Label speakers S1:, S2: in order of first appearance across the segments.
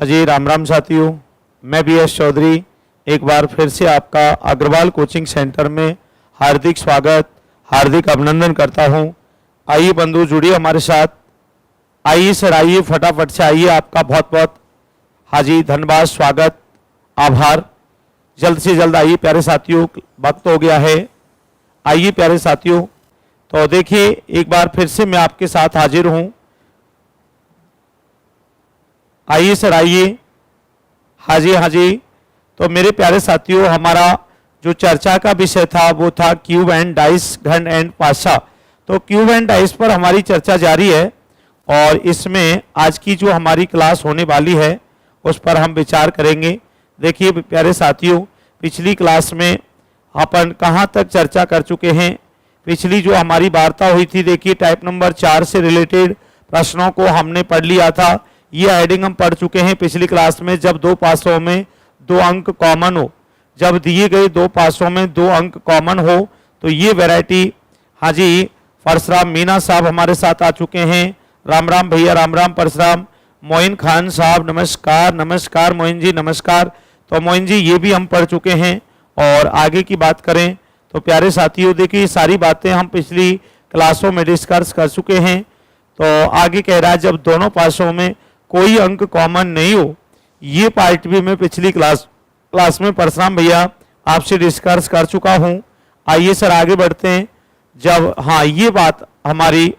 S1: अजय राम राम साथियों, मैं BS चौधरी एक बार फिर से आपका अग्रवाल कोचिंग सेंटर में हार्दिक स्वागत, हार्दिक अभिनंदन करता हूं। आइए बंधु जुड़िए हमारे साथ। आइए सर, आइए फटाफट से आइए। आपका बहुत बहुत हाजी धन्यवाद, स्वागत, आभार। जल्द से जल्द आइए प्यारे साथियों, वक्त हो गया है। आइए प्यारे साथियों, तो देखिए एक बार फिर से मैं आपके साथ हाजिर हूं। आइए सर, आइए। हाजी हाजी। तो मेरे प्यारे साथियों, हमारा जो चर्चा का विषय था वो था क्यूब एंड डाइस, घन एंड पाशा। तो क्यूब एंड डाइस पर हमारी चर्चा जारी है और इसमें आज की जो हमारी क्लास होने वाली है उस पर हम विचार करेंगे। देखिए प्यारे साथियों, पिछली क्लास में अपन कहाँ तक चर्चा कर चुके हैं। पिछली जो हमारी वार्ता हुई थी, देखिए टाइप नंबर 4 से रिलेटेड प्रश्नों को हमने पढ़ लिया था। ये हेडिंग हम पढ़ चुके हैं पिछली क्लास में। जब दो पासों में 2 अंक कॉमन हो, जब दिए गए 2 पासों में 2 अंक कॉमन हो तो ये वैरायटी। हाँ जी, परशुराम मीना साहब हमारे साथ आ चुके हैं। राम राम भैया, राम राम परशुराम। मोइन खान साहब नमस्कार, नमस्कार मोइन जी, नमस्कार। तो मोइन जी ये भी हम पढ़ चुके हैं। और आगे की बात करें तो प्यारे साथियों, देखिए सारी बातें हम पिछली क्लासों में डिस्कस कर चुके हैं। तो आगे कह रहा है जब दोनों पासों में कोई अंक कॉमन नहीं हो, ये पार्ट भी मैं पिछली क्लास में परशुराम भैया आपसे डिस्कस कर चुका हूं। आइए सर आगे बढ़ते हैं। जब हाँ, ये बात हमारी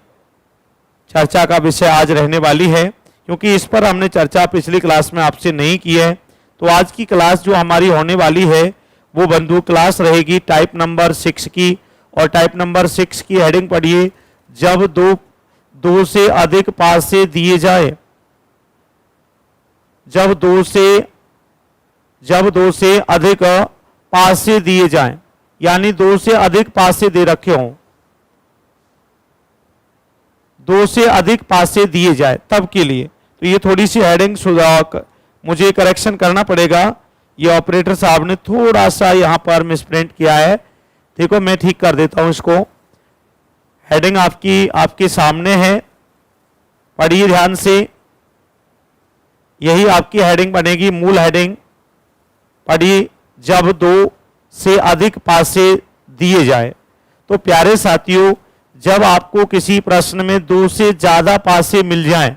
S1: चर्चा का विषय आज रहने वाली है, क्योंकि इस पर हमने चर्चा पिछली क्लास में आपसे नहीं की है। तो आज की क्लास जो हमारी होने वाली है वो बंधु क्लास रहेगी टाइप नंबर 6 की। और टाइप नंबर 6 की हेडिंग पढ़िए, जब दो से अधिक पासे दिए जाए। जब दो से अधिक पासे दिए जाएं, यानी 2 से अधिक पासे दे रखे हों, 2 से अधिक पासे दिए जाए तब के लिए। तो ये थोड़ी सी हेडिंग मुझे करेक्शन करना पड़ेगा। ये ऑपरेटर साहब ने थोड़ा सा यहां पर मिसप्रिंट किया है। देखो मैं ठीक कर देता हूं इसको। हेडिंग आपके सामने है, पढ़िए ध्यान से। यही आपकी हेडिंग बनेगी, मूल हेडिंग। पढ़िए, जब 2 से अधिक पासे दिए जाए। तो प्यारे साथियों, जब आपको किसी प्रश्न में 2 से ज्यादा पासे मिल जाएं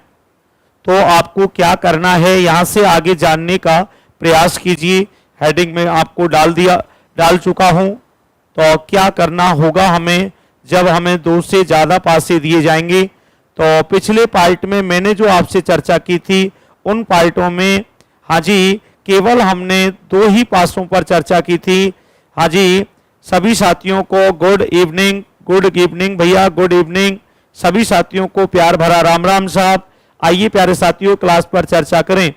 S1: तो आपको क्या करना है, यहां से आगे जानने का प्रयास कीजिए। हेडिंग में आपको डाल चुका हूं। तो क्या करना होगा हमें जब हमें 2 से ज्यादा पासे दिए जाएंगे। तो पिछले पार्ट में मैंने जो आपसे चर्चा की थी, उन पार्टों में हाँ जी केवल हमने 2 ही पासों पर चर्चा की थी। हाँ जी, सभी साथियों को गुड इवनिंग भैया, गुड इवनिंग। सभी साथियों को प्यार भरा राम राम साहब। आइए प्यारे साथियों, क्लास पर चर्चा करें।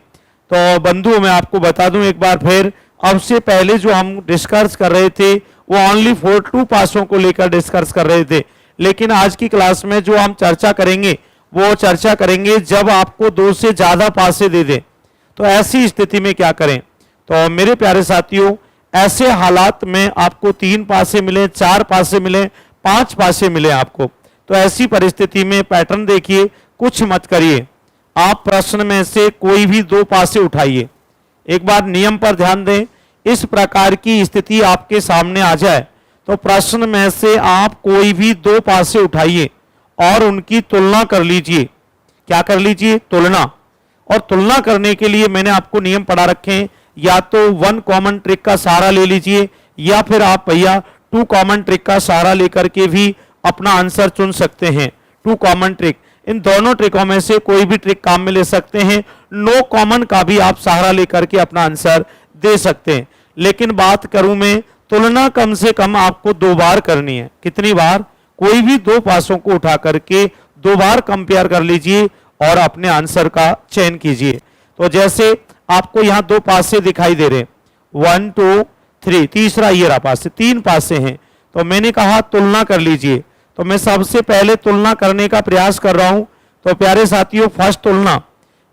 S1: तो बंधु मैं आपको बता दूं एक बार फिर, अब से पहले जो हम डिस्कस कर रहे थे वो ओनली 2 पासों को लेकर डिस्कस कर रहे थे। लेकिन आज की क्लास में जो हम चर्चा करेंगे वो चर्चा करेंगे जब आपको 2 से ज्यादा पासे दे दे तो ऐसी स्थिति में क्या करें। तो मेरे प्यारे साथियों, ऐसे हालात में आपको 3 पासे मिले, 4 पासे मिले, 5 पासे मिले आपको, तो ऐसी परिस्थिति में पैटर्न देखिए, कुछ मत करिए। आप प्रश्न में से कोई भी 2 पासे उठाइए। एक बार नियम पर ध्यान दें। इस प्रकार की स्थिति आपके सामने आ जाए तो प्रश्न में से आप कोई भी 2 पासे उठाइए और उनकी तुलना कर लीजिए। क्या कर लीजिए? तुलना। और तुलना करने के लिए मैंने आपको नियम पढ़ा रखे हैं। या तो 1 कॉमन ट्रिक का सहारा ले लीजिए, या फिर आप भैया 2 कॉमन ट्रिक का सहारा लेकर के भी अपना आंसर चुन सकते हैं। 2 कॉमन ट्रिक, इन दोनों ट्रिकों में से कोई भी ट्रिक काम में ले सकते हैं। नो कॉमन का भी आप सहारा लेकर के अपना आंसर दे सकते हैं। लेकिन बात करूं मैं, तुलना कम से कम आपको 2 बार करनी है। कितनी बार? कोई भी 2 पासों को उठा करके 2 बार कंपेयर कर लीजिए और अपने आंसर का चयन कीजिए। तो जैसे आपको यहां 2 पासे दिखाई दे रहे हैं, 1 2 3, तीसरा ये रहा पासे, 3 पासे हैं। तो मैंने कहा तुलना कर लीजिए। तो मैं सबसे पहले तुलना करने का प्रयास कर रहा हूं। तो प्यारे साथियों, फर्स्ट तुलना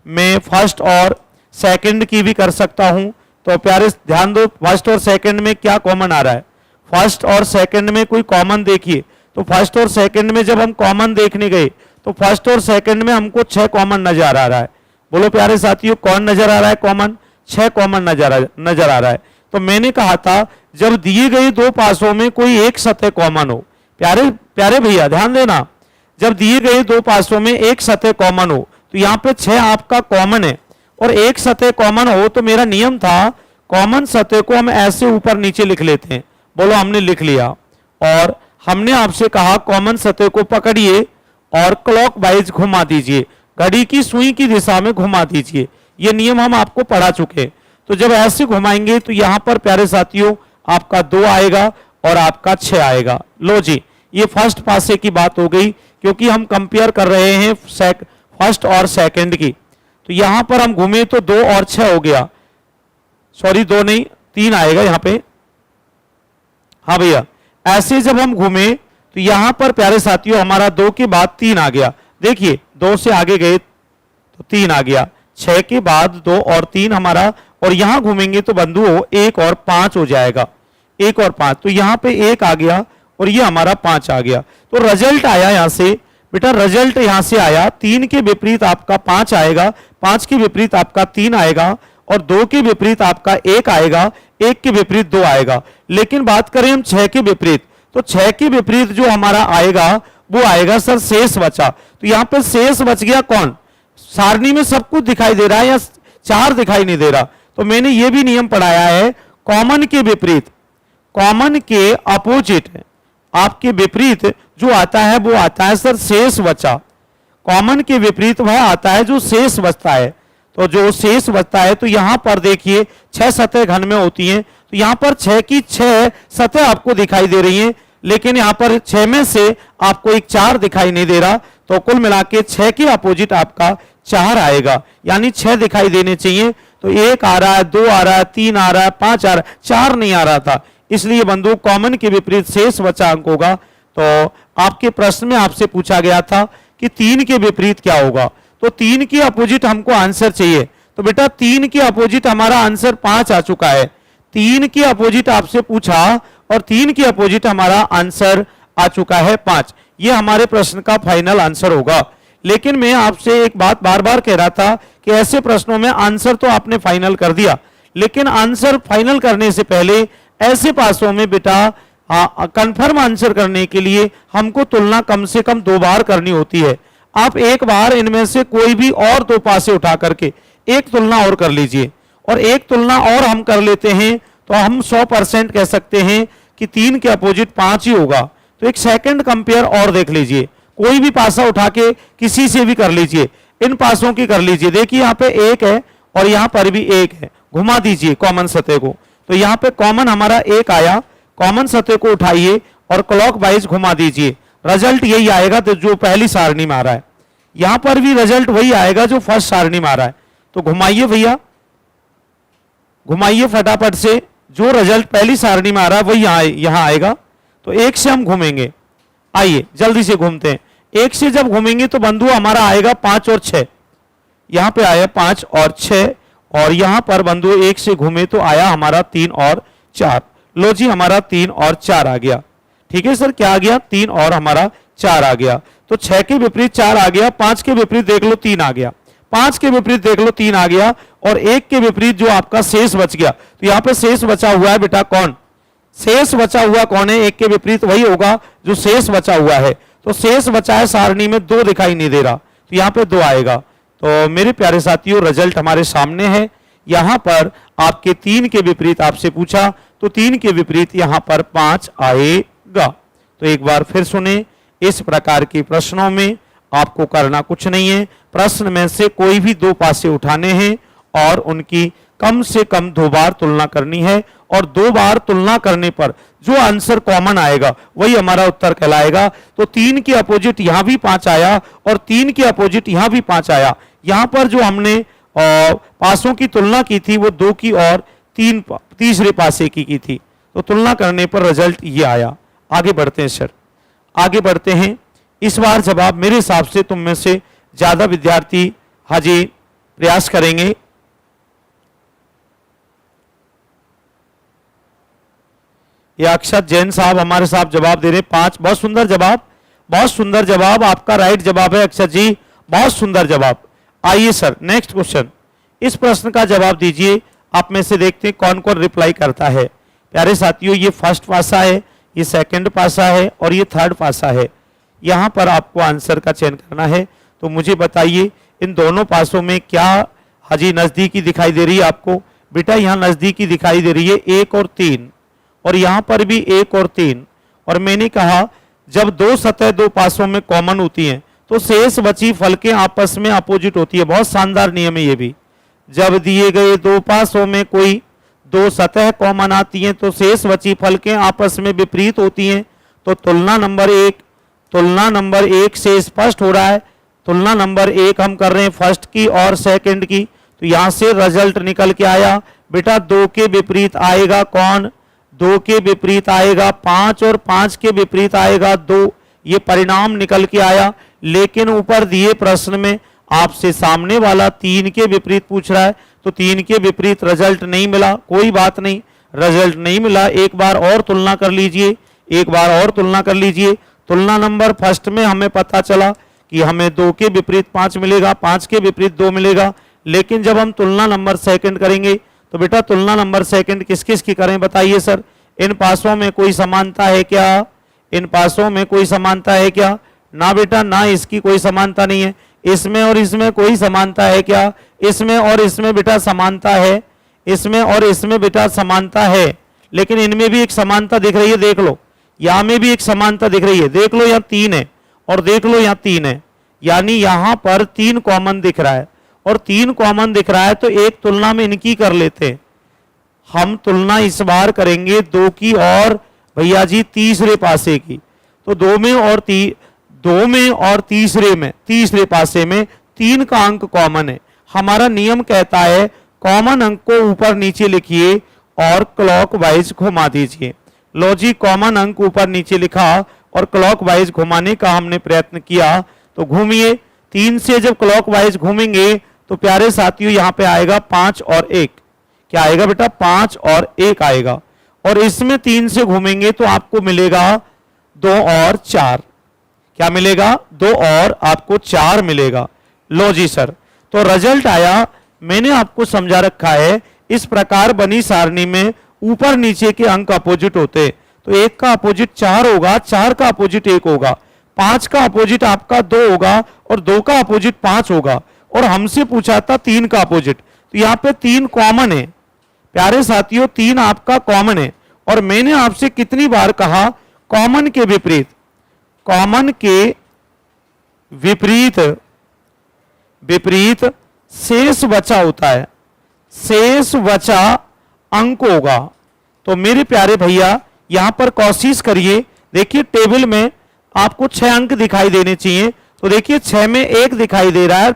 S1: मैं फर्स्ट और सेकंड की भी कर सकता हूं। तो प्यारे ध्यान दो, फर्स्ट और सेकंड में क्या कॉमन आ रहा है। फर्स्ट और सेकंड में कोई कॉमन देखिए। तो फर्स्ट और सेकंड में जब हम कॉमन देखने गए तो फर्स्ट और सेकंड में हमको 6 कॉमन नजर आ रहा है। बोलो प्यारे साथियों, कौन नजर आ रहा है कॉमन? 6 कॉमन नजर आ रहा है। तो मैंने कहा था जब दिए गए दो पासों में कोई एक सतह कॉमन हो, प्यारे प्यारे भैया ध्यान देना, जब दिए गए दो पासों में एक सतह कॉमन हो, तो यहाँ पे 6 आपका कॉमन है और एक सतह कॉमन हो, तो मेरा नियम था कॉमन सतह को हम ऐसे ऊपर नीचे लिख लेते हैं। बोलो हमने लिख लिया और हमने आपसे कहा कॉमन सतह को पकड़िए और क्लॉकवाइज घुमा दीजिए, घड़ी की सुई की दिशा में घुमा दीजिए। ये नियम हम आपको पढ़ा चुके। तो जब ऐसे घुमाएंगे तो यहां पर प्यारे साथियों आपका 2 आएगा और आपका 6 आएगा। लो जी, ये फर्स्ट पासे की बात हो गई, क्योंकि हम कंपेयर कर रहे हैं फर्स्ट और सेकंड की। तो यहां पर हम घूमे तो 2 और 6 हो गया, सॉरी 2 नहीं 3 आएगा यहां पे। हाँ भैया, ऐसे जब हम घूमे तो यहां पर प्यारे साथियों हमारा 2 के बाद 3 आ गया। देखिए 2 से आगे गए तो 3 आ गया, 6 के बाद 2 और 3 हमारा, और यहां घूमेंगे तो बंधुओं 1 और 5 हो जाएगा, 1 और 5। तो यहां पे 1 आ गया और ये हमारा 5 आ गया। तो रिजल्ट आया यहां से बेटा, रिजल्ट यहां से आया 3 के विपरीत आपका 5 आएगा, 5 के विपरीत आपका 3 आएगा और 2 के विपरीत आपका 1 आएगा, 1 के विपरीत 2 आएगा। लेकिन बात करें हम 6 के विपरीत, तो 6 के विपरीत जो हमारा आएगा वो आएगा सर शेष बचा। तो यहां पर शेष बच गया कौन? सारणी में सब कुछ दिखाई दे रहा है या 4 दिखाई नहीं दे रहा? तो मैंने ये भी नियम पढ़ाया है, कॉमन के विपरीत, कॉमन के अपोजिट आपके विपरीत जो आता है वो आता है सर शेष बचा। कॉमन के विपरीत वह आता है जो शेष बचता है। तो जो शेष बचता है, तो यहां पर देखिए 6 सतह घन में होती हैं, तो यहां पर 6 की 6 सतह आपको दिखाई दे रही हैं, लेकिन यहां पर 6 में से आपको एक 4 दिखाई नहीं दे रहा। तो कुल मिला के 6 के अपोजिट आपका 4 आएगा, यानी 6 दिखाई देने चाहिए। तो 1 आ रहा है, 2 आ रहा है, 3 आ रहा है, 5 आ रहा है, 4 नहीं आ रहा था। इसलिए बंधु कॉमन के विपरीत शेष बचा अंक होगा। तो आपके प्रश्न में आपसे पूछा गया था कि 3 के विपरीत क्या होगा, तो 3 के अपोजिट हमको आंसर चाहिए। तो बेटा 3 के अपोजिट हमारा आंसर 5 आ चुका है। 3 के अपोजिट आपसे पूछा और 3 के अपोजिट हमारा आंसर आ चुका है 5। ये हमारे प्रश्न का फाइनल आंसर होगा। लेकिन मैं आपसे एक बात बार बार कह रहा था कि ऐसे प्रश्नों में आंसर तो आपने फाइनल कर दिया, लेकिन आंसर फाइनल करने से पहले ऐसे पासों में बेटा कंफर्म आंसर करने के लिए हमको तुलना कम से कम 2 बार करनी होती है। आप एक बार इनमें से कोई भी और 2 पासे उठा करके एक तुलना और कर लीजिए, और एक तुलना और हम कर लेते हैं तो हम 100% कह सकते हैं कि 3 के अपोजिट 5 ही होगा। तो एक सेकंड कंपेयर और देख लीजिए, कोई भी पासा उठा के किसी से भी कर लीजिए, इन पासों की कर लीजिए। देखिए यहाँ पे 1 है और यहाँ पर भी 1 है, घुमा दीजिए कॉमन सतह को, तो यहाँ पे कॉमन हमारा 1 आया। कॉमन सतह को उठाइए और क्लॉकवाइज घुमा दीजिए, रिजल्ट यही आएगा तो जो पहली सारणी में आ रहा है। यहां पर भी रिजल्ट वही आएगा जो फर्स्ट सारणी में आ रहा है। तो घुमाइए भैया, घुमाइए फटाफट से, जो रिजल्ट पहली सारणी में आ रहा है वही यहां आएगा। तो 1 से हम घूमेंगे, आइए जल्दी से घूमते हैं। 1 से जब घूमेंगे तो बंधु हमारा आएगा 5 और 6, यहां पे आया 5 और 6, और यहां पर बंधु 1 से घूमे तो आया हमारा 3 और 4। लो जी, हमारा 3 और 4 आ गया। ठीक है सर, क्या आ गया? 3 और हमारा 4 आ गया। तो 6 के विपरीत 4 आ गया, 5 के विपरीत देख लो 3 आ गया, 5 के विपरीत देख लो 3 आ गया, और 1 के विपरीत जो आपका शेष बच गया। तो यहाँ पे शेष बचा हुआ है बेटा कौन? शेष बचा हुआ कौन है? 1 के विपरीत वही होगा जो शेष बचा हुआ है। तो शेष बचा है सारणी में 2 दिखाई नहीं दे रहा, तो यहाँ पे 2 आएगा। तो मेरे प्यारे साथियों रिजल्ट हमारे सामने है। यहां पर आपके 3 के विपरीत आपसे पूछा, तो 3 के विपरीत यहां पर 5 आएगा। तो एक बार फिर सुने, इस प्रकार के प्रश्नों में आपको करना कुछ नहीं है, प्रश्न में से कोई भी 2 पासे उठाने हैं और उनकी कम से कम 2 बार तुलना करनी है, और 2 बार तुलना करने पर जो आंसर कॉमन आएगा वही हमारा उत्तर कहलाएगा। तो 3 के अपोजिट यहां भी 5 आया और 3 के अपोजिट यहां भी 5 आया। यहां पर जो हमने पासों की तुलना की थी वो 2 की और 3 तीसरे पासे की थी। तो तुलना करने पर रिजल्ट ये आया। आगे बढ़ते हैं सर, आगे बढ़ते हैं। इस बार जवाब मेरे हिसाब से तुम में से ज्यादा विद्यार्थी हाजी प्रयास करेंगे। ये अक्षत जैन साहब हमारे साथ जवाब दे रहे 5। बहुत सुंदर जवाब, बहुत सुंदर जवाब, आपका राइट जवाब है अक्षत जी, बहुत सुंदर जवाब। आइए सर नेक्स्ट क्वेश्चन, इस प्रश्न का जवाब दीजिए। आप में से देखते हैं कौन कौन रिप्लाई करता है। प्यारे साथियों, ये फर्स्ट पासा है, ये सेकंड पासा है और ये थर्ड पासा है। यहाँ पर आपको आंसर का चयन करना है। तो मुझे बताइए इन दोनों पासों में क्या हाजी नजदीकी दिखाई दे रही है आपको? बेटा यहाँ नजदीकी दिखाई दे रही है 1 और 3, और यहाँ पर भी 1 और 3। और मैंने कहा जब दो सतह दो पासों में कॉमन होती हैं तो शेष बची फलकें आपस में अपोजिट होती है। बहुत शानदार नियम है ये भी। जब दिए गए दो पासों में कोई दो सतह कॉमन आती हैं तो शेष बची फलकें आपस में विपरीत होती हैं। तो तुलना नंबर एक से स्पष्ट हो रहा है। तुलना नंबर 1 हम कर रहे हैं फर्स्ट की और सेकंड की। तो यहां से रिजल्ट निकल के आया बेटा 2 के विपरीत आएगा कौन? 2 के विपरीत आएगा 5 और 5 के विपरीत आएगा 2। ये परिणाम निकल के आया। लेकिन ऊपर दिए प्रश्न में आपसे सामने वाला 3 के विपरीत पूछ रहा है, तो 3 के विपरीत रिजल्ट नहीं मिला। कोई बात नहीं, रिजल्ट नहीं मिला, एक बार और तुलना कर लीजिए, एक बार और तुलना कर लीजिए। तुलना नंबर फर्स्ट में हमें पता चला कि हमें 2 के विपरीत 5 मिलेगा, 5 के विपरीत 2 मिलेगा। लेकिन जब हम तुलना नंबर सेकंड करेंगे तो बेटा तुलना नंबर सेकंड किस किस की करें बताइए सर? इन पासों में कोई समानता है क्या? इन पासों में कोई समानता है क्या? ना बेटा ना, इसकी कोई समानता नहीं है। इसमें और इसमें कोई समानता है क्या? इसमें और इसमें बेटा समानता है, इसमें और इसमें बेटा समानता है। लेकिन इनमें भी एक समानता दिख रही है, देख लो। यहाँ में भी एक समानता दिख रही है, देख लो यहाँ 3 है और देख लो यहाँ 3 है, यानी यहाँ पर 3 कॉमन दिख रहा है। और 3 कॉमन दिख रहा है तो एक तुलना में इनकी कर लेते हैं। हम तुलना इस बार करेंगे 2 की और भैया जी तीसरे पासे की। तो 2 में और तीसरे पासे में 3 का अंक कॉमन है। हमारा नियम कहता है कॉमन अंक को ऊपर नीचे लिखिए और क्लॉकवाइज घुमा दीजिए। लो जी, कॉमन अंक ऊपर नीचे लिखा और क्लॉकवाइज घुमाने का हमने प्रयत्न किया। तो घूमिए, 3 से जब क्लॉकवाइज घूमेंगे तो प्यारे साथियों यहाँ पे आएगा 5 और 1। क्या आएगा बेटा? 5 और 1 आएगा। और इसमें 3 से घूमेंगे तो आपको मिलेगा 2 और 4। क्या मिलेगा? 2 और आपको 4 मिलेगा। लो जी सर, तो रिजल्ट आया। मैंने आपको समझा रखा है इस प्रकार बनी सारणी में ऊपर नीचे के अंक अपोजिट होते। तो 1 का अपोजिट 4 होगा, 4 का अपोजिट 1 होगा, 5 का अपोजिट आपका 2 होगा और 2 का अपोजिट 5 होगा। और हमसे पूछा था 3 का अपोजिट, तो यहाँ पे 3 कॉमन है प्यारे साथियों, 3 आपका कॉमन है। और मैंने आपसे कितनी बार कहा कॉमन के विपरीत शेष बचा होता है, शेष बचा अंक होगा। तो मेरे प्यारे भैया यहां पर कोशिश करिए। देखिए टेबल में आपको 6 अंक दिखाई देने चाहिए। तो देखिए 6 में 1 दिखाई दे रहा है,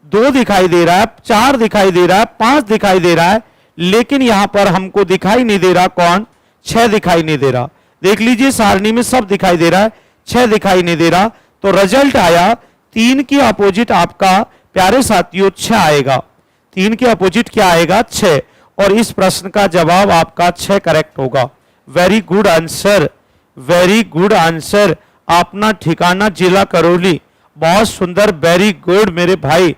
S1: 2 दिखाई दे रहा है, 4 दिखाई दे रहा है, 5 दिखाई दे रहा है। लेकिन यहां पर हमको दिखाई नहीं दे रहा कौन? 6 दिखाई नहीं दे रहा। देख लीजिए सारणी में सब दिखाई दे रहा है, 6 दिखाई नहीं दे रहा। तो रिजल्ट आया 3 की अपोजिट आपका प्यारे साथियों 6 आएगा। 3 के अपोजिट क्या आएगा? 6। और इस प्रश्न का जवाब आपका 6 करेक्ट होगा। Very good answer, very good answer. अपना ठिकाना जिला करौली, बहुत सुंदर, वेरी गुड मेरे भाई।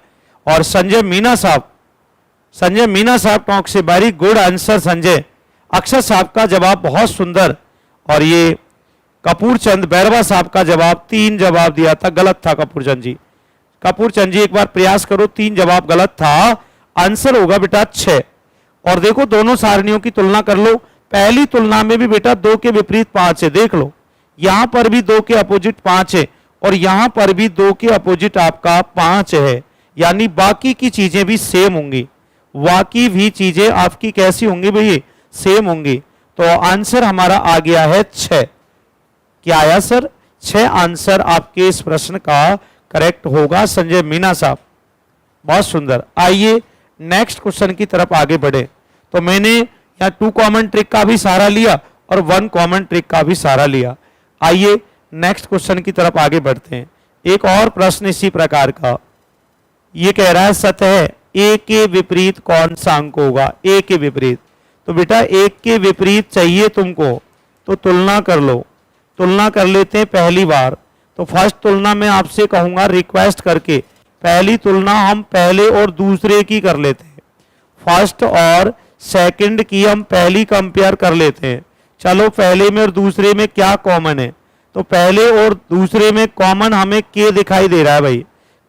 S1: और संजय मीना साहब टोंक से, वेरी गुड आंसर संजय। अक्षर साहब का जवाब बहुत सुंदर। और ये कपूर चंद बैरवा साहब का जवाब 3 जवाब दिया था, गलत था कपूर चंद जी। कपूर चंद जी एक बार प्रयास करो, 3 जवाब गलत था। आंसर होगा बेटा 6। और देखो दोनों सारणियों की तुलना कर लो। पहली तुलना में भी बेटा 2 के विपरीत 5 है, देख लो। यहां पर भी 2 के अपोजिट 5 है और यहां पर भी 2 के अपोजिट आपका 5 है। यानी बाकी की चीजें भी सेम होंगी, बाकी भी चीजें आपकी कैसी होंगी भाई? सेम होंगी। तो आंसर हमारा आ गया है 6। क्या आया सर? 6 आंसर आपके इस प्रश्न का करेक्ट होगा संजय मीना साहब, बहुत सुंदर। आइए नेक्स्ट क्वेश्चन की तरफ आगे बढ़े। तो मैंने यहाँ 2 कॉमन ट्रिक का भी सहारा लिया और 1 कॉमन ट्रिक का भी सहारा लिया। आइए नेक्स्ट क्वेश्चन की तरफ आगे बढ़ते हैं। एक और प्रश्न इसी प्रकार का, ये कह रहा है सतह ए के विपरीत कौन सा अंक होगा? ए के विपरीत। तो बेटा 1 के विपरीत चाहिए तुमको, तो तुलना कर लो। तुलना कर लेते हैं पहली बार। तो फर्स्ट तुलना में आपसे कहूंगा रिक्वेस्ट करके पहली तुलना हम पहले और दूसरे की कर लेते हैं, फर्स्ट और सेकंड की हम पहली कंपेयर कर लेते हैं। चलो पहले में और दूसरे में क्या कॉमन है, तो पहले और दूसरे में कॉमन हमें के दिखाई दे रहा है भाई,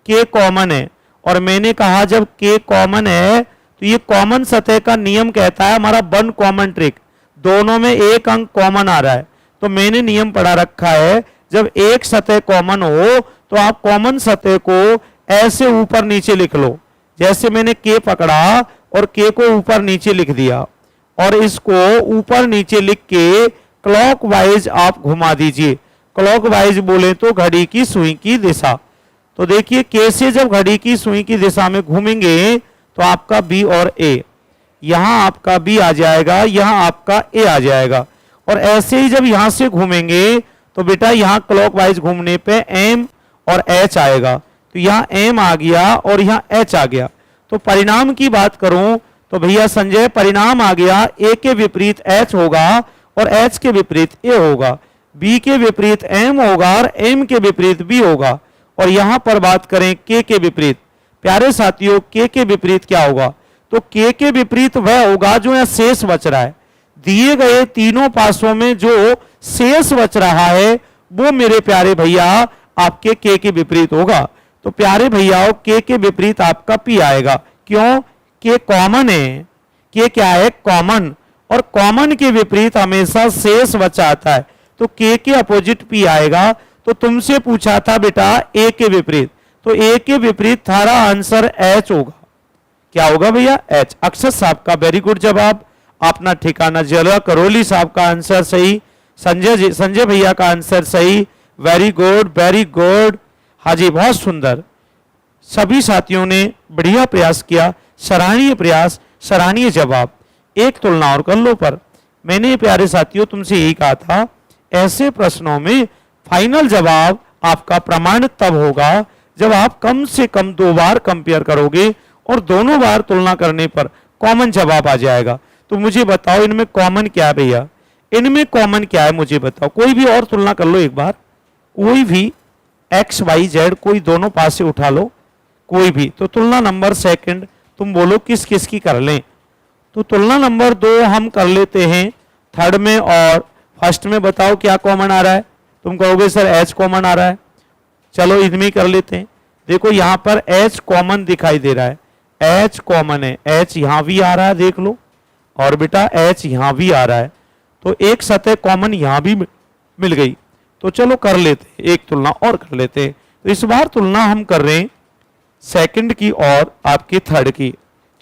S1: के कॉमन है। और मैंने कहा जब के कॉमन है तो ये कॉमन सतह का नियम कहता है हमारा वन कॉमन ट्रिक, दोनों में एक अंक कॉमन आ रहा है। तो मैंने नियम पढ़ा रखा है जब एक सतह कॉमन हो तो आप कॉमन सतह को ऐसे ऊपर नीचे लिख लो, जैसे मैंने के पकड़ा और के को ऊपर नीचे लिख दिया, और इसको ऊपर नीचे लिख के क्लॉकवाइज आप घुमा दीजिए। क्लॉकवाइज बोले तो घड़ी की सुई की दिशा। तो देखिए के से जब घड़ी की सुई की दिशा में घूमेंगे तो आपका बी और ए, यहां आपका बी आ जाएगा, यहां आपका ए आ जाएगा। और ऐसे ही जब यहां से घूमेंगे तो बेटा यहां क्लॉकवाइज घूमने पे एम और एच आएगा, तो यहां एम आ गया और यहां एच आ गया। तो परिणाम की बात करूं तो भैया संजय परिणाम आ गया ए के विपरीत एच होगा और एच के विपरीत ए होगा, बी के विपरीत एम होगा और एम के विपरीत बी होगा। और यहां पर बात करें के विपरीत, प्यारे साथियों के विपरीत क्या होगा, तो के विपरीत वह होगा जो यहां शेष बच रहा है। दिए गए तीनों पासों में जो शेष बच रहा है वो मेरे प्यारे भैया आपके के विपरीत होगा। तो प्यारे भैयाओं के विपरीत आपका पी आएगा, क्यों, के कॉमन है, के क्या है कॉमन, और कॉमन के विपरीत हमेशा शेष बचा आता है, तो के अपोजिट पी आएगा। तो तुमसे पूछा था बेटा ए के विपरीत, तो ए के विपरीत थारा आंसर एच होगा। क्या होगा भैया, एच। अक्षर साहब का वेरी गुड जवाब, अपना ठिकाना जला। करोली साहब का आंसर सही, संजय भैया का आंसर सही, वेरी गुड वेरी गुड। हाँ जी बहुत सुंदर, सभी साथियों ने बढ़िया प्रयास किया, सराहनीय प्रयास, सराहनीय जवाब। एक तुलना और कर लो। पर मैंने प्यारे साथियों तुमसे यही कहा था, ऐसे प्रश्नों में फाइनल जवाब आपका प्रमाणित तब होगा जब आप कम से कम 2 बार कंपेयर करोगे और दोनों बार तुलना करने पर कॉमन जवाब आ जाएगा। तो मुझे बताओ इनमें कॉमन क्या है भैया, इनमें कॉमन क्या है मुझे बताओ। कोई भी और तुलना कर लो एक बार, कोई भी एक्स वाई जेड कोई दोनों पास से उठा लो कोई भी। तो तुलना नंबर सेकंड तुम बोलो किस किस की कर लें। तो तुलना नंबर 2 हम कर लेते हैं थर्ड में और फर्स्ट में। बताओ क्या कॉमन आ रहा है, तुम कहोगे सर एच कॉमन आ रहा है, चलो इनमें कर लेते हैं। देखो यहां पर एच कॉमन दिखाई दे रहा है, एच कॉमन है, एच यहां भी आ रहा है देख लो, और बेटा एच यहां भी आ रहा है, तो एक सतह कॉमन यहां भी मिल गई। तो चलो कर लेते हैं, एक तुलना और कर लेते हैं। तो इस बार तुलना हम कर रहे हैं सेकंड की और आपकी थर्ड की।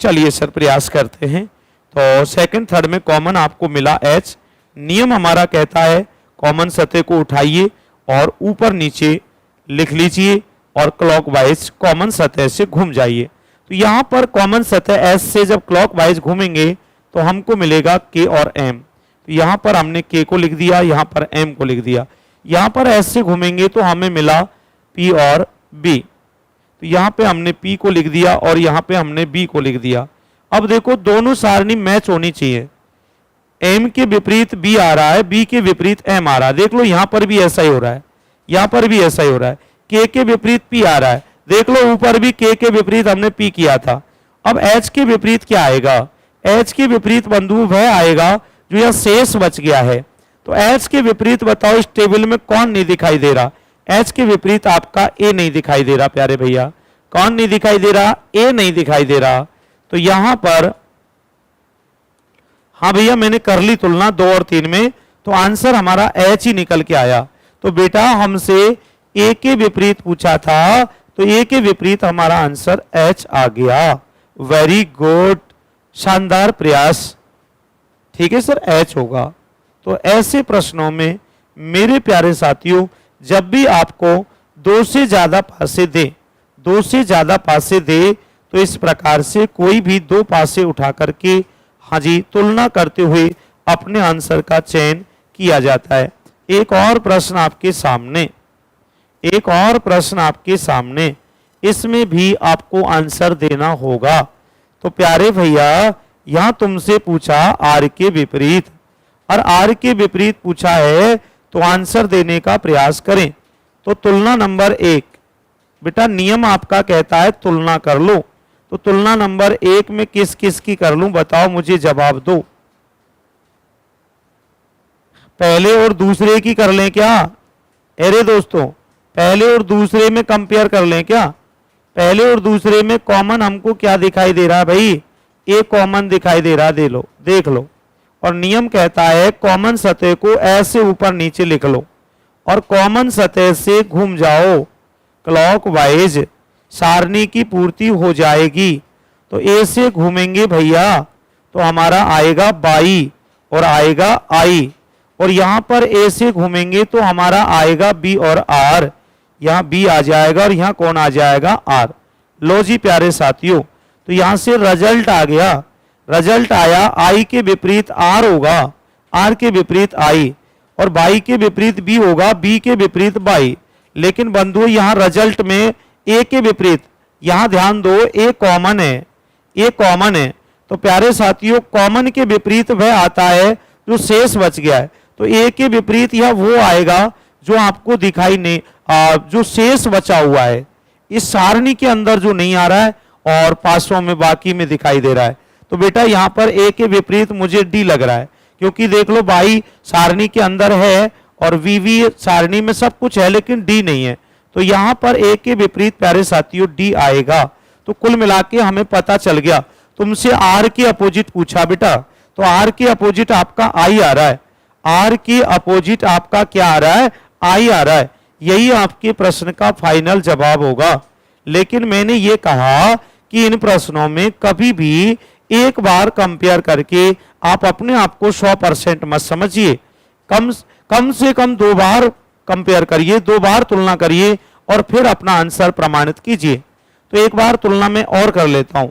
S1: चलिए सर प्रयास करते हैं। तो सेकंड थर्ड में कॉमन आपको मिला एच। नियम हमारा कहता है कॉमन सतह को उठाइए और ऊपर नीचे लिख लीजिए और क्लॉकवाइज कॉमन सतह से घूम जाइए। तो यहां पर कॉमन सतह एस से जब क्लॉकवाइज घूमेंगे तो हमको मिलेगा के और एम। तो यहां पर हमने के को लिख दिया, यहां पर एम को लिख दिया। यहां पर एस से घूमेंगे तो हमें मिला पी और बी, तो यहां पे हमने पी को लिख दिया और यहां पे हमने बी को लिख दिया। अब देखो दोनों सारणी मैच होनी चाहिए, एम के विपरीत बी आ रहा है, बी के विपरीत एम आ रहा है। देख लो यहां पर भी ऐसा ही हो रहा है, यहां पर भी ऐसा ही हो रहा है, के विपरीत पी आ रहा है। देख लो ऊपर भी के विपरीत हमने पी किया था। अब एच के विपरीत क्या आएगा, एच के विपरीत बंधु वह आएगा जो यह शेष बच गया है। तो एच के विपरीत बताओ इस टेबल में कौन नहीं दिखाई दे रहा, एच के विपरीत आपका ए नहीं दिखाई दे रहा प्यारे भैया। कौन नहीं दिखाई दे रहा, ए नहीं दिखाई दे रहा। तो यहां पर हाँ भैया मैंने कर ली तुलना 2 और 3 में, तो आंसर हमारा एच ही निकल के आया। तो बेटा हमसे ए के विपरीत पूछा था तो ए के विपरीत हमारा आंसर एच आ गया। वेरी गुड, शानदार प्रयास। ठीक है सर एच होगा। तो ऐसे प्रश्नों में मेरे प्यारे साथियों जब भी आपको 2 से ज्यादा पासे दे, 2 से ज्यादा पासे दे तो इस प्रकार से कोई भी 2 पासे उठा करके हाँ जी तुलना करते हुए अपने आंसर का चयन किया जाता है। एक और प्रश्न आपके सामने, एक और प्रश्न आपके सामने, इसमें भी आपको आंसर देना होगा। तो प्यारे भैया यहां तुमसे पूछा आर के विपरीत, और आर के विपरीत पूछा है तो आंसर देने का प्रयास करें। तो तुलना नंबर 1, बेटा नियम आपका कहता है तुलना कर लो, तो तुलना नंबर 1 में किस किस की कर लूं, बताओ मुझे, जवाब दो। पहले और दूसरे की कर लें क्या? अरे दोस्तों, पहले और दूसरे में कंपेयर कर लें क्या? पहले और दूसरे में कॉमन हमको क्या दिखाई दे रहा है भाई? ए कॉमन दिखाई दे रहा, दे लो, देख लो। और नियम कहता है कॉमन सतह को ऐसे ऊपर नीचे लिख लो और कॉमन सतह से घूम जाओ क्लॉकवाइज, सारणी की पूर्ति हो जाएगी। तो ए से घूमेंगे भैया तो हमारा आएगा बाई और आएगा आई, और यहां पर ए से घूमेंगे तो हमारा आएगा बी और आर, यहां बी आ जाएगा और यहां कौन आ जाएगा? आर। लो जी प्यारे साथियों, तो यहां से रिजल्ट आ गया, रिजल्ट आया आई के विपरीत आर होगा, आर के विपरीत आई, और बाई के विपरीत बी होगा, बी के विपरीत बाई। लेकिन बंधुओं यहां रिजल्ट में ए के विपरीत, यहां ध्यान दो ए कॉमन है, ए कॉमन है, तो प्यारे साथियों कॉमन के विपरीत वह आता है जो शेष बच गया है। तो ए के विपरीत यह वो आएगा जो आपको दिखाई नहीं, जो शेष बचा हुआ है इस सारणी के अंदर जो नहीं आ रहा है और 500 में बाकी में दिखाई दे रहा है। तो बेटा यहां पर ए के विपरीत मुझे डी लग रहा है, क्योंकि देख लो बाई सारणी के अंदर है और वीवी सारणी में सब कुछ है लेकिन डी नहीं है, तो यहां पर ए के विपरीत प्यारे साथियों डी आएगा। तो कुल मिला के हमें पता चल गया। तुमसे आर के अपोजिट पूछा बेटा, तो आर के अपोजिट आपका आई आ रहा है, आर के अपोजिट आपका क्या आ रहा है? आई आ रहा है। यही आपके प्रश्न का फाइनल जवाब होगा। लेकिन मैंने ये कहा कि इन प्रश्नों में कभी भी एक बार कंपेयर करके आप अपने आप को 100% मत समझिए, कम से कम 2 बार कंपेयर करिए, 2 बार तुलना करिए और फिर अपना आंसर प्रमाणित कीजिए। तो एक बार तुलना में और कर लेता हूं,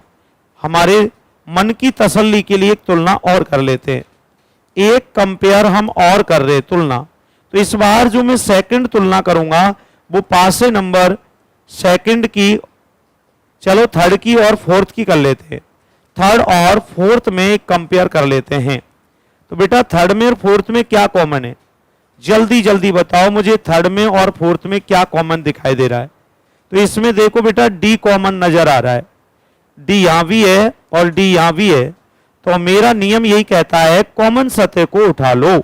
S1: हमारे मन की तसल्ली के लिए एक तुलना और कर लेते हैं। एक कंपेयर हम और कर रहे तुलना, तो इस बार जो मैं सेकंड तुलना करूंगा वो पासे नंबर सेकंड की, चलो थर्ड की और फोर्थ की कर लेते हैं। थर्ड और फोर्थ में कंपेयर कर लेते हैं। तो बेटा थर्ड में और फोर्थ में क्या कॉमन है? जल्दी जल्दी बताओ मुझे, थर्ड में और फोर्थ में क्या कॉमन दिखाई दे रहा है? तो इसमें देखो बेटा डी कॉमन नजर आ रहा है, डी यहां भी है और डी यहां भी है। तो मेरा नियम यही कहता है कॉमन सतह को उठा लो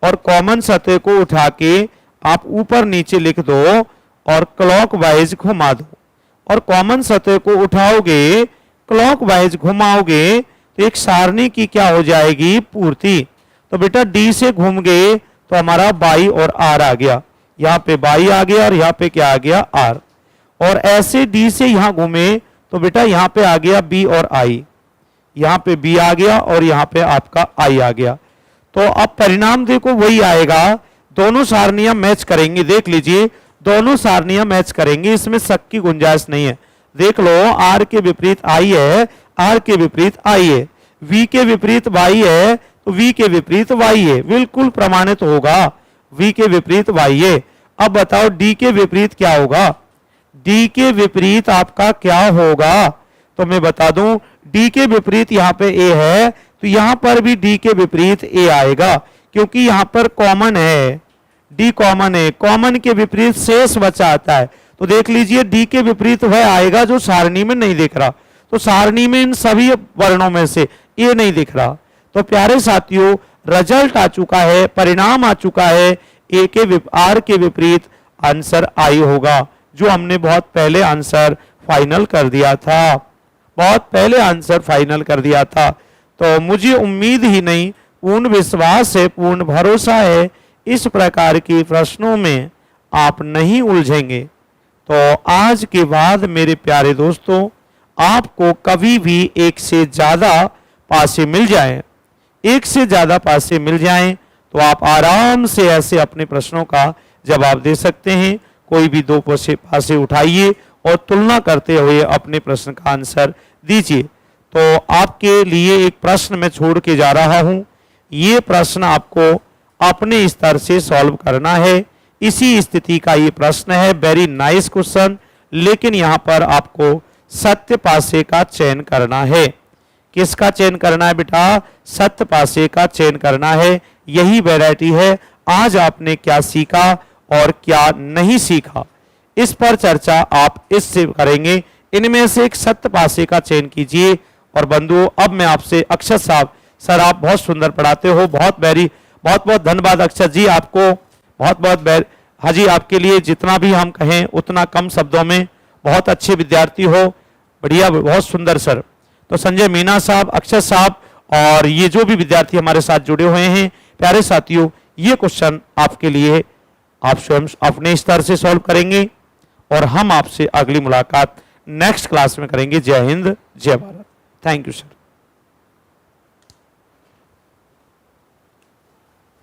S1: और कॉमन सतह को उठा के आप ऊपर नीचे लिख दो और क्लॉकवाइज घुमा दो, और कॉमन सतह को उठाओगे क्लॉकवाइज घुमाओगे तो एक सारणी की क्या हो जाएगी? पूर्ति। तो बेटा डी से घूम गए तो हमारा बाई और आर आ गया, यहाँ पे बाई आ गया और यहाँ पे क्या आ गया? आर। और ऐसे डी से यहां घूमे तो बेटा यहाँ पे आ गया बी और आई, यहाँ पे बी आ गया और यहाँ पे आपका आई आ गया। तो अब परिणाम देखो वही आएगा, दोनों सारणियां मैच करेंगी। देख लीजिए दोनों सारणियां मैच करेंगी, इसमें शक की गुंजाइश नहीं है। देख लो आर के विपरीत आई है, आर के विपरीत आई है, वी के विपरीत वाई है तो वी के विपरीत वाई है, बिल्कुल प्रमाणित होगा, वी के विपरीत वाई है। अब बताओ डी के विपरीत क्या होगा? डी के विपरीत आपका क्या होगा? तो मैं बता दूं डी के विपरीत यहाँ पे ए है तो यहां पर भी डी के विपरीत ए आएगा, क्योंकि यहां पर कॉमन है, डी कॉमन है, कॉमन के विपरीत शेष बचा आता है। तो देख लीजिए डी के विपरीत वह आएगा जो सारणी में नहीं दिख रहा, तो सारणी में इन सभी वर्णों में से ए नहीं दिख रहा। तो प्यारे साथियों रिजल्ट आ चुका है, परिणाम आ चुका है, ए के आर के विपरीत आंसर आई होगा, जो हमने बहुत पहले आंसर फाइनल कर दिया था, बहुत पहले आंसर फाइनल कर दिया था। तो मुझे उम्मीद ही नहीं, पूर्ण विश्वास है, पूर्ण भरोसा है इस प्रकार के प्रश्नों में आप नहीं उलझेंगे। तो आज के बाद मेरे प्यारे दोस्तों आपको कभी भी एक से ज्यादा पासे मिल जाए, एक से ज्यादा पासे मिल जाएं तो आप आराम से ऐसे अपने प्रश्नों का जवाब दे सकते हैं। कोई भी 2 पासे उठाइए और तुलना करते हुए अपने प्रश्न का आंसर दीजिए। तो आपके लिए एक प्रश्न मैं छोड़ के जा रहा हूं, ये प्रश्न आपको अपने स्तर से सॉल्व करना है। इसी स्थिति का ये प्रश्न है, वेरी नाइस क्वेश्चन, लेकिन यहां पर आपको सत्य पासे का चयन करना है। किसका चयन करना है बेटा? सत्य पासे का चयन करना है। यही वैरायटी है, आज आपने क्या सीखा और क्या नहीं सीखा, इस पर चर्चा आप इससे करेंगे। इनमें से एक सत्य पासे का चयन कीजिए। और बंधुओं, अब मैं आपसे अक्षत साहब, सर आप बहुत सुंदर पढ़ाते हो, बहुत बहुत धन्यवाद अक्षत जी आपको, बहुत हाजी, आपके लिए जितना भी हम कहें उतना कम शब्दों में। बहुत अच्छे विद्यार्थी हो, बढ़िया, बहुत सुंदर सर। तो संजय मीना साहब, अक्षत साहब और ये जो भी विद्यार्थी हमारे साथ जुड़े हुए हैं, प्यारे साथियों, ये क्वेश्चन आपके लिए आप स्वयं अपने स्तर से सॉल्व करेंगे और हम आपसे अगली मुलाकात नेक्स्ट क्लास में करेंगे। जय हिंद, जय भारत। Thank you sir.